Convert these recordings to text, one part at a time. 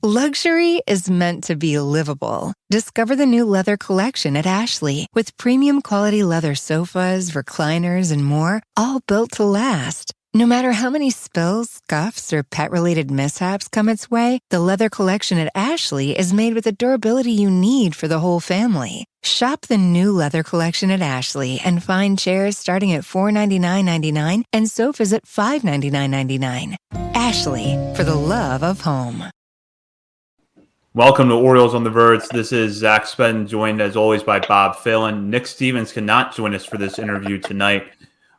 Luxury is meant to be livable. Discover the new leather collection at Ashley with premium quality leather sofas, recliners, and more, all built to last. No matter how many spills, scuffs, or pet-related mishaps come its way, the leather collection at Ashley is made with the durability you need for the whole family. Shop the new leather collection at Ashley and find chairs starting at $499.99 and sofas at $599.99. Ashley, for the love of home. Welcome to Orioles on the Verge. This is Zach Spedden, joined as always by Bob Phelan. Nick Stevens cannot join us for this interview tonight.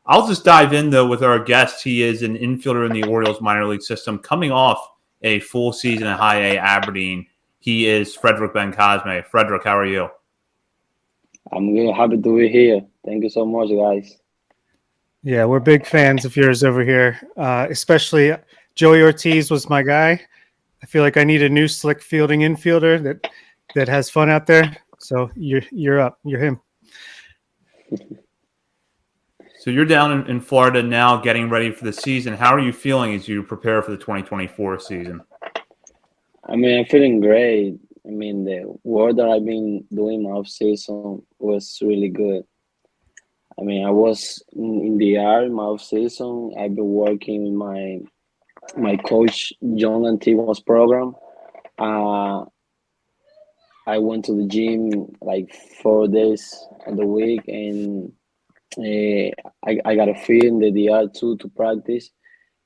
I'll just dive in, though, with our guest. He is an infielder in the Orioles minor league system, coming off a full season at High A Aberdeen. He is Frederick Bencosme. Frederick, how are you? I'm good. Happy to be here. Thank you so much, guys. Yeah, we're big fans of yours over here, especially Joey Ortiz was my guy. I feel like I need a new slick fielding infielder that has fun out there. So you're up. You're him. So you're down in Florida now, getting ready for the season. How are you feeling as you prepare for the 2024 season? I'm feeling great. The work that I've been doing my off season was really good. I was in the in my off season. I've been working with my coach John Antiguo's program. I went to the gym like 4 days of the week, and I got a fee in the DR too to practice,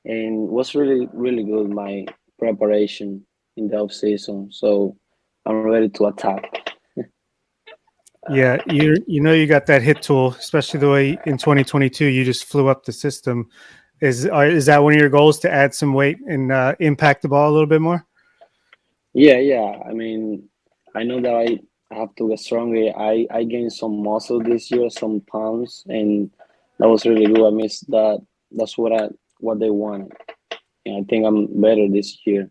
and it was really, really good, my preparation in the off season. So I'm ready to attack. Yeah, you got that hit tool, especially the way in 2022 you just flew up the system. Is that one of your goals, to add some weight and impact the ball a little bit more? Yeah. I know that I have to get stronger. I gained some muscle this year, some pounds, and that was really good. I missed that. That's what they wanted. And I think I'm better this year.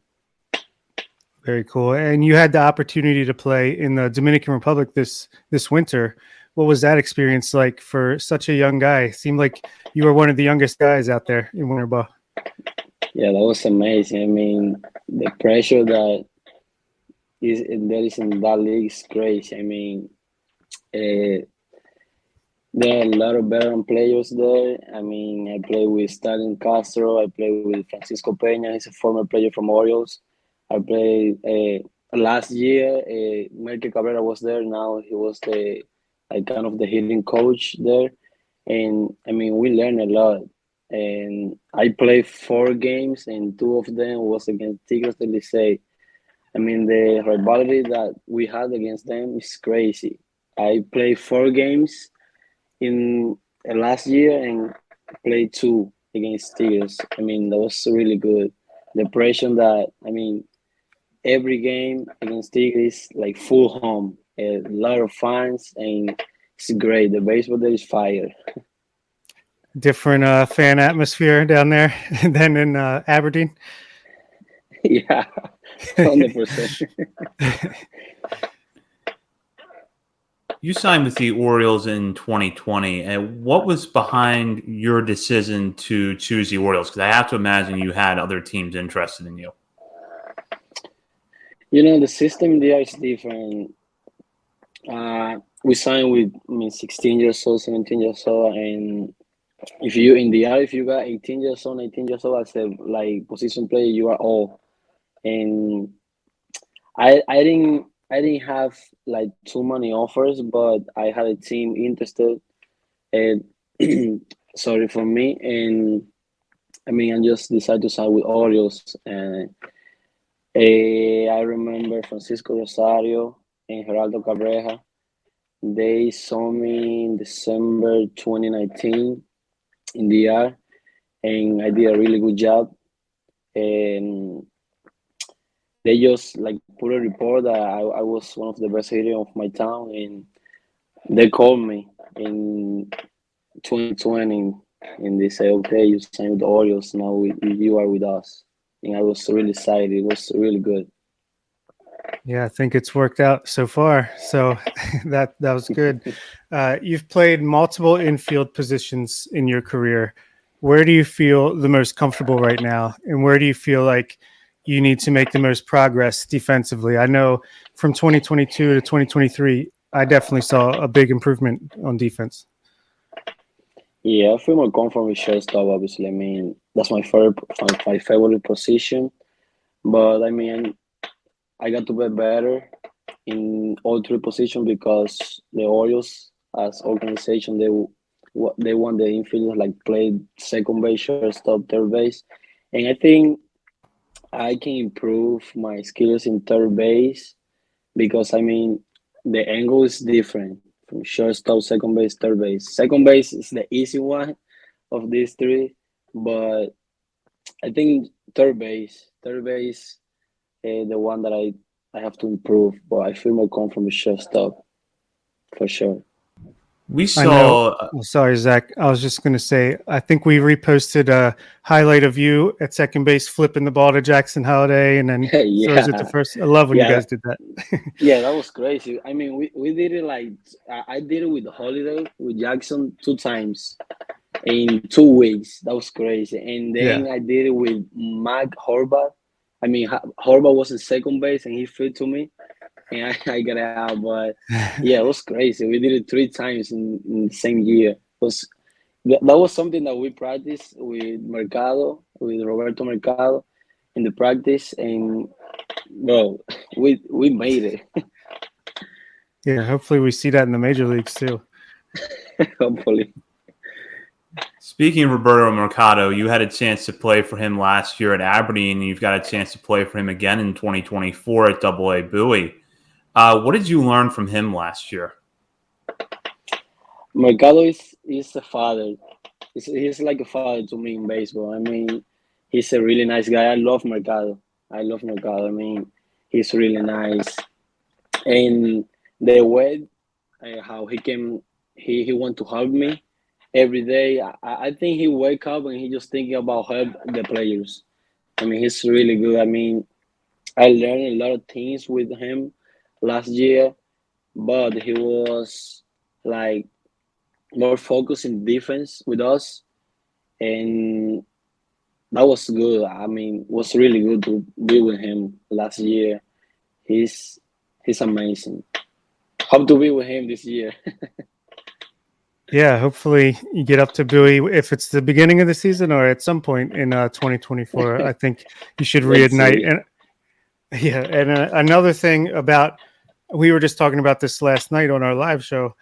Very cool. And you had the opportunity to play in the Dominican Republic this winter. What was that experience like for such a young guy? It seemed like you were one of the youngest guys out there in winter ball. Yeah, that was amazing. The pressure that is in that league is crazy. There are a lot of veteran players there. I play with Stalin Castro. I play with Francisco Peña. He's a former player from Orioles. I played last year. Melky Cabrera was there. Now he was the hitting coach there. And we learned a lot. And I played 4 games, and 2 of them was against Tigres del Licey. The rivalry that we had against them is crazy. I played 4 games in last year and played 2 against Tigres. That was really good. The pressure that, every game against Tigres, like full home, a lot of fans, and it's great. The baseball there is fire. Different fan atmosphere down there than in Aberdeen. Yeah, 100%. You signed with the Orioles in 2020. And what was behind your decision to choose the Orioles? Because I have to imagine you had other teams interested in you. The system there is different. We signed with 16 years old, 17 years old, and if you got 18 years old, 19 years old as a position player, you are all. And I didn't have too many offers, but I had a team interested. And sorry for me, and I just decided to sign with Orioles. And I remember Francisco Rosario and Geraldo Cabrera. They saw me in December 2019 in DR, and I did a really good job. And they just put a report that I was one of the best hitters of my town, and they called me in 2020, and they said, "Okay, you signed with the Orioles. Now you are with us." And I was really excited. It was really good. Yeah, I think it's worked out so far. So that was good. You've played multiple infield positions in your career. Where do you feel the most comfortable right now? And where do you feel like you need to make the most progress defensively. I know from 2022 to 2023, I definitely saw a big improvement on defense. Yeah, I feel more comfortable with shortstop. Obviously, I mean that's my favorite position. But I mean, I got to be better in all three positions because the Orioles, as organization, they want the infielders like play second base, shortstop, third base, and I think I can improve my skills in third base because I mean the angle is different from shortstop, second base, third base. Second base is the easy one of these three, but I think third base, the one that I have to improve. But I feel more comfortable with shortstop for sure. We I know. saw Sorry, Zach. I was just going to say, I think we reposted a highlight of you at second base flipping the ball to Jackson Holiday and then throws it to Yeah, first. I love when you yeah, guys did that. yeah. That was crazy. I mean, we did it like I did it with Holiday with Jackson 2 times in 2 weeks. That was crazy. And Yeah. then I did it with Mac Horvath. I mean, Horvath was in second base and he threw to me, and I got it out. But yeah, it was crazy. We did it 3 times in the same year. That was something that we practiced with Mercado, with Roberto Mercado, in the practice, and bro, we made it. Yeah. Hopefully we see that in the major leagues too. Hopefully. Speaking of Roberto Mercado, you had a chance to play for him last year at Aberdeen, and you've got a chance to play for him again in 2024 at AA Bowie. What did you learn from him last year? Mercado is a father. He's like a father to me in baseball. I mean, he's a really nice guy. I love Mercado. I love Mercado. I mean, he's really nice. And the way how he want to help me every day. I think he wake up and he just thinking about help the players. I mean, he's really good. I mean, I learned a lot of things with him last year, but he was like more focused in defense with us, and that was good. I mean, it was really good to be with him last year. He's he's amazing. Hope to be with him this year. Yeah. Hopefully you get up to Bowie if it's the beginning of the season or at some point in 2024. I think you should Let's reignite. see. And yeah. And another thing we were just talking about this last night on our live show.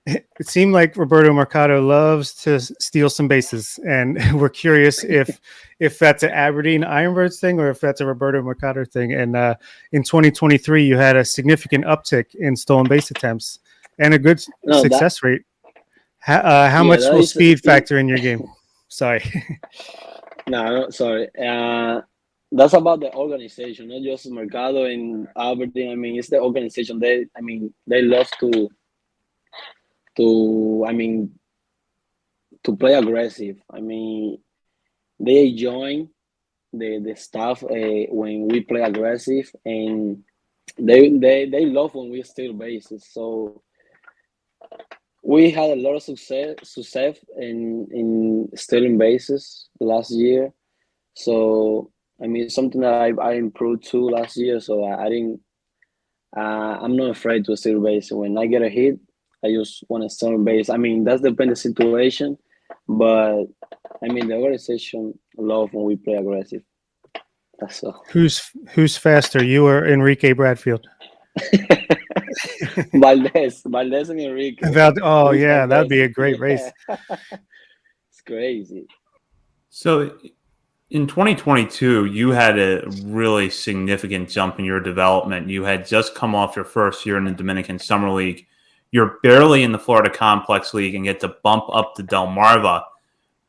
It seemed like Roberto Mercado loves to steal some bases, and we're curious if that's an Aberdeen Ironbirds thing or if that's a Roberto Mercado thing. And in 2023, you had a significant uptick in stolen base attempts and a good No, that success rate. How yeah, much that will is speed factor in your game? Sorry. no, sorry. That's about the organization, not just Mercado and Aberdeen. I mean, it's the organization. I mean, they love I mean, to play aggressive. I mean, they join the staff when we play aggressive, and they love when we steal bases. So we had a lot of success in stealing bases last year. So I mean, something that I improved too last year. So I didn't. I'm not afraid to steal base. When I get a hit, I just want to steal base. I mean, that's depend the situation, but I mean the organization love when we play aggressive. That's all. Who's faster, you or Enrique Bradfield? Valdez and Enrique. Oh Who's yeah, that'd Valdez? be a great Yeah, race. it's crazy. So in 2022, you had a really significant jump in your development. You had just come off your first year in the Dominican Summer League. You're barely in the Florida Complex League and get to bump up to Delmarva.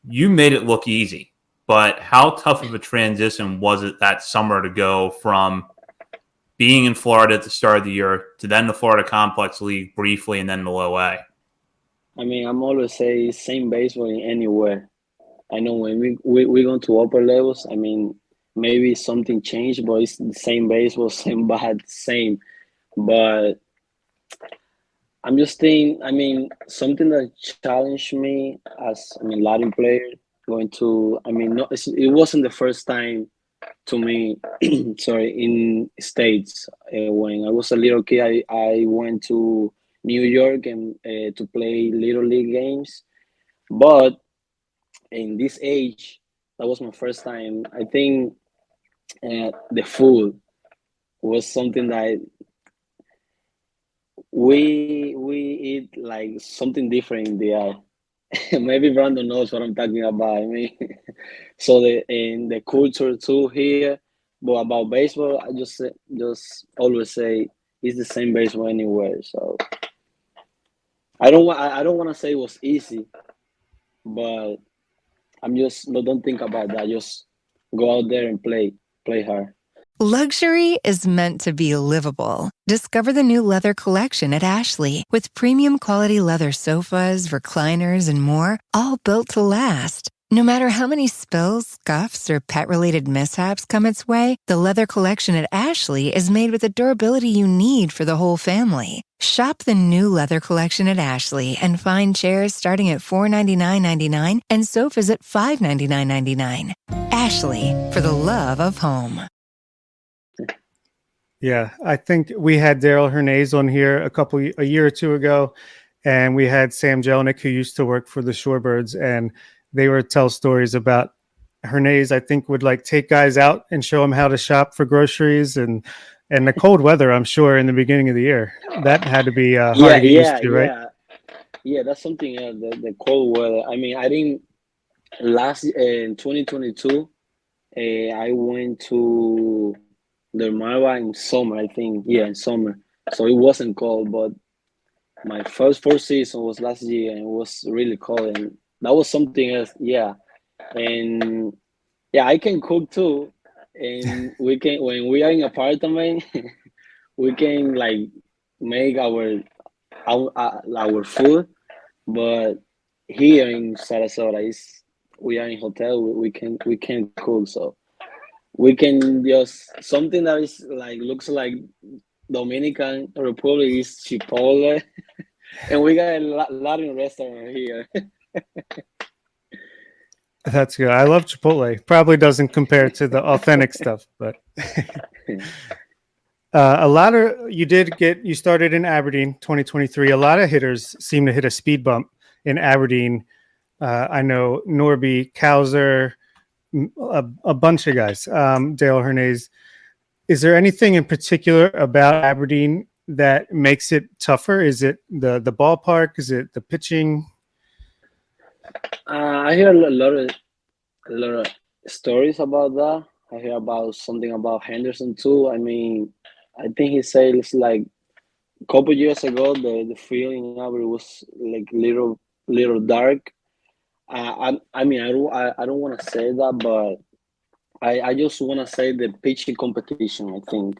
You made it look easy, but how tough of a transition was it that summer to go from being in Florida at the start of the year to then the Florida Complex League briefly and then the low A? I mean, I'm always say same baseball in anywhere. I know when we go to upper levels, I mean, maybe something changed, but it's the same baseball, same bat, same. But I'm just thinking, I mean, something that challenged me as, I mean, Latin player going to, I mean, no, it wasn't the first time to me. Sorry, in states. When I was a little kid, I went to New York and to play little league games. But in this age, that was my first time. I think the food was something that we eat like something different in the eye. Maybe Brandon knows what I'm talking about. I mean, so the in the culture too here. But about baseball, I just always say it's the same baseball anywhere. So I don't want to say it was easy, but I'm just no, don't think about that. Just go out there and play hard. Luxury is meant to be livable. Discover the new leather collection at Ashley with premium quality leather sofas, recliners, and more, all built to last. No matter how many spills, scuffs, or pet-related mishaps come its way, the leather collection at Ashley is made with the durability you need for the whole family. Shop the new leather collection at Ashley and find chairs starting at $499.99 and sofas at $599.99. Ashley, for the love of home. Yeah, I think we had Daryl Hernandez on here a year or two ago, and we had Sam Jelenic, who used to work for the Shorebirds, and they would tell stories about Hernandez. I think would like take guys out and show them how to shop for groceries and the cold weather. I'm sure in the beginning of the year that had to be hard Yeah, to get used yeah, to, right? yeah, yeah. That's something else. The cold weather. I mean, I didn't last in 2022. I went to the Marwa in summer. I think in summer. So it wasn't cold, but my first four season was last year and it was really cold, and that was something else. Yeah, and yeah, I can cook too, and we can when we are in apartment, we can like make our food, but here in Sarasota is we are in hotel. We can cook, so we can just something that is like looks like Dominican Republic is Chipotle, and we got a Latin restaurant here. That's good. I love Chipotle. Probably doesn't compare to the authentic stuff, but a lot of you started in Aberdeen 2023. A lot of hitters seem to hit a speed bump in Aberdeen. I know Norby, Kauser, a bunch of guys. Dale Hernandez. Is there anything in particular about Aberdeen that makes it tougher? Is it the ballpark? Is it the pitching? I hear a lot of stories about that. I hear about something about Henderson too. I mean, I think he said it's like a couple years ago the field in Auburn was like little dark. I mean I don't want to say that, but I just want to say the pitching competition. I think,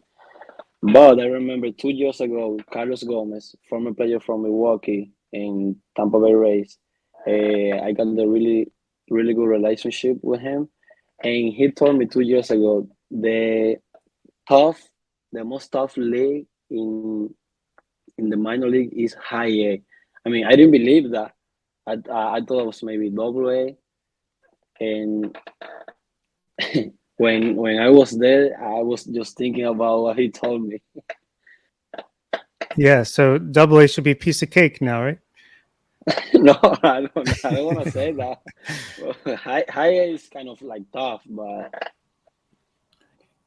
but I remember 2 years ago, Carlos Gomez, former player from Milwaukee and Tampa Bay Rays. I got a really good relationship with him, and he told me 2 years ago tough, the most tough league in the minor league is high A. I mean, I didn't believe that. I thought it was maybe double A, and when I was there, I was just thinking about what he told me. Yeah, so Double A should be a piece of cake now, right? No, I don't want to say that. High A is kind of like tough, but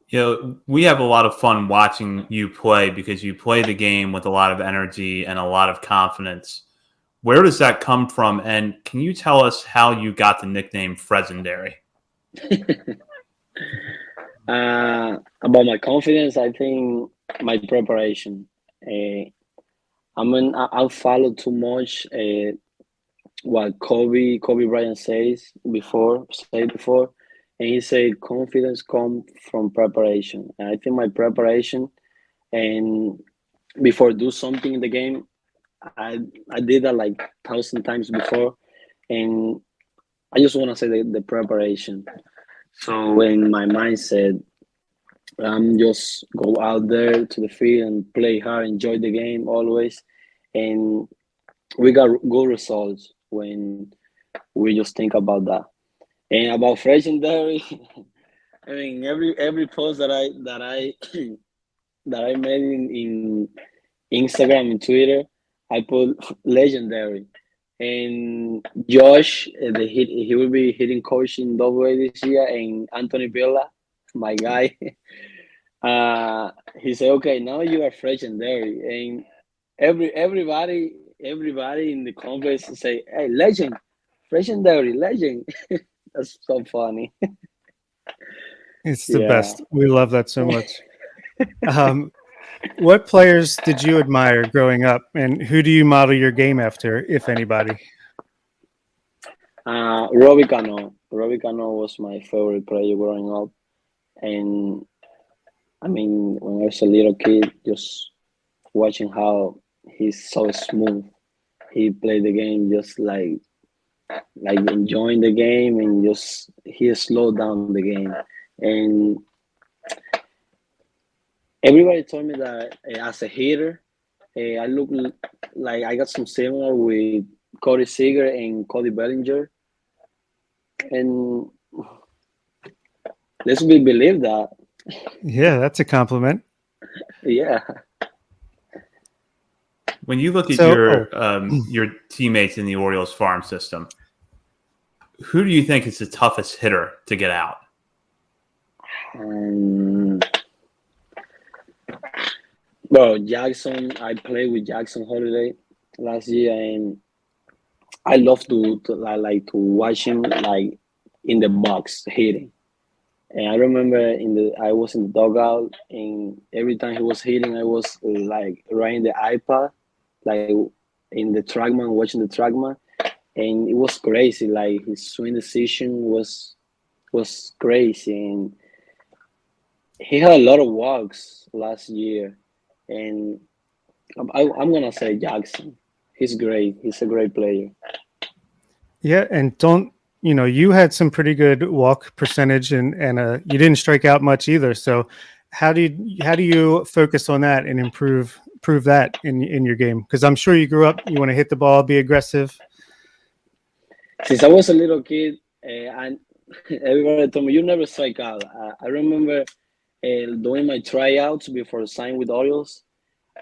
You know, we have a lot of fun watching you play because you play the game with a lot of energy and a lot of confidence. Where does that come from? And can you tell us how you got the nickname Fregendary? about my confidence, I think my preparation. I follow too much what Kobe Bryant said before, and he said confidence comes from preparation. And I think my preparation and before do something in the game, I I did that like 1,000 times before, and I just want to say the preparation. So when my mind said I'm just go out there to the field and play hard, enjoy the game always, and we got good results when we just think about that. And about Fregendary, I mean, every post that I that I made in Instagram and Twitter, I put legendary. And Josh, he will be hitting coach in AA this year, and Anthony Villa, my guy. He said, "Okay, now you are Fregendary," and everybody in the conference say, "Hey, legend, Fregendary, legend." That's so funny. It's the Yeah. best. We love that so much. What players did you admire growing up, and who do you model your game after, if anybody? Robbie Cano. Robbie Cano was my favorite player growing up, and I mean, when I was a little kid, just watching how he's so smooth. He played the game just like enjoying the game, and just he slowed down the game. And everybody told me that as a hitter, I look like I got some similar with Cody Seager and Cody Bellinger. And let's believe that. Yeah, that's a compliment. Yeah. When you look at your teammates in the Orioles farm system, who do you think is the toughest hitter to get out? Well, Jackson, I played with Jackson Holiday last year, and I love to watch him like in the box hitting. And I remember I was in the dugout, and every time he was hitting, I was like writing the iPad, like in the trackman, watching the trackman, and it was crazy. Like his swing decision was crazy, and he had a lot of walks last year. And I'm gonna say Jackson. He's great. He's a great player. Yeah, and you had some pretty good walk percentage, and you didn't strike out much either. So how do you focus on that and improve that in your game? Because I'm sure you grew up, you want to hit the ball, be aggressive. Since I was a little kid, and everybody told me you never strike out. I remember doing my tryouts before signing with Orioles.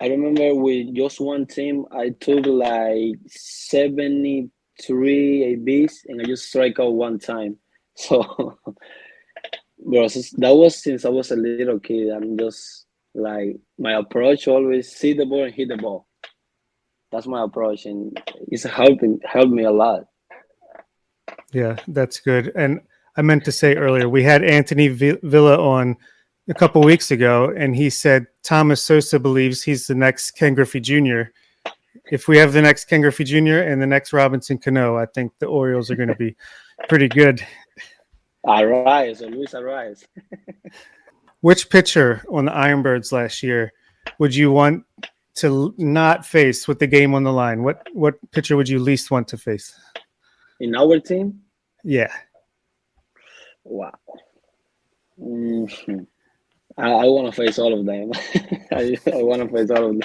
I remember with just one team, I took like 73 ABs, and I just strike out one time. So, bro, that was since I was a little kid. I'm just like, my approach always see the ball and hit the ball. That's my approach, and it's helped me a lot. Yeah, that's good. And I meant to say earlier, we had Anthony Villa on a couple weeks ago, and he said Thomas Sosa believes he's the next Ken Griffey Jr. If we have the next Ken Griffey Jr. and the next Robinson Cano, I think the Orioles are going to be pretty good. Arise, always arise. Which pitcher on the Ironbirds last year would you want to not face with the game on the line? What pitcher would you least want to face? In our team? Yeah. Wow. Mm-hmm. I want to face all of them. I want to face all of them.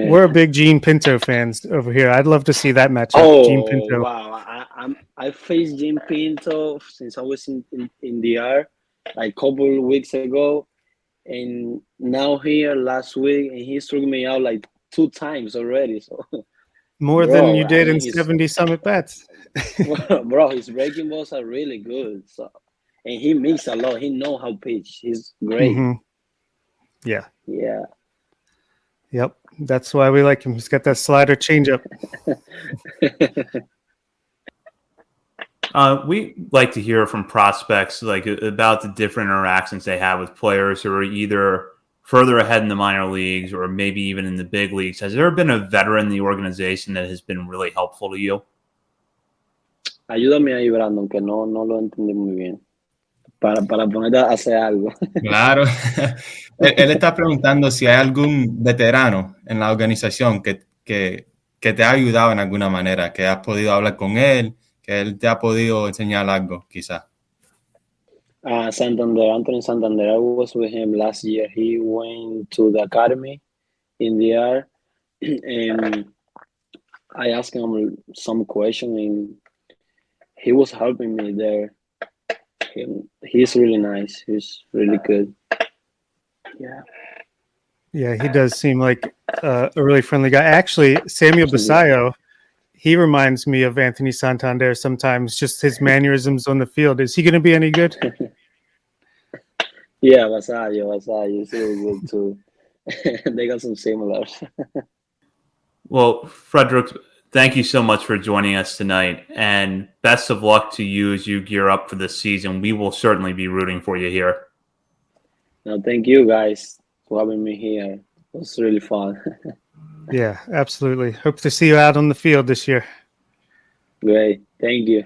We're a big Gene Pinto fans over here. I'd love to see that matchup. Oh, Gene Pinto. Wow. I faced Gene Pinto since I was in the R like a couple of weeks ago, and now here last week, and he struck me out like 2 times already. So more than you did in 70 some at bats. Bro, his breaking balls are really good. So, and he mixes a lot. He knows how to pitch. He's great. Mm-hmm. Yeah. Yeah. Yep. That's why we like him. He's got that slider changeup. We like to hear from prospects like about the different interactions they have with players who are either further ahead in the minor leagues or maybe even in the big leagues. Has there been a veteran in the organization that has been really helpful to you? Ayúdame ahí, Brandon, que no lo entendí muy bien. Para ponerte a hacer algo. Claro. Él está preguntando si hay algún veterano en la organización que te ha ayudado en alguna manera, que has podido hablar con él, que él te ha podido enseñar algo, quizás. Santander, Anthony Santander. I was with him last year. He went to the academy in the R, and I asked him some question, and he was helping me there. He's really nice. He's really good. Yeah. Yeah, he does seem like a really friendly guy. Actually, Samuel Basayo, he reminds me of Anthony Santander sometimes, just his mannerisms on the field. Is he going to be any good? Yeah, Vasallo is really good too. They got some similars. Well, Frederick, thank you so much for joining us tonight, and best of luck to you as you gear up for this season. We will certainly be rooting for you here. No, thank you guys for having me here. It was really fun. Yeah, absolutely. Hope to see you out on the field this year. Great. Thank you.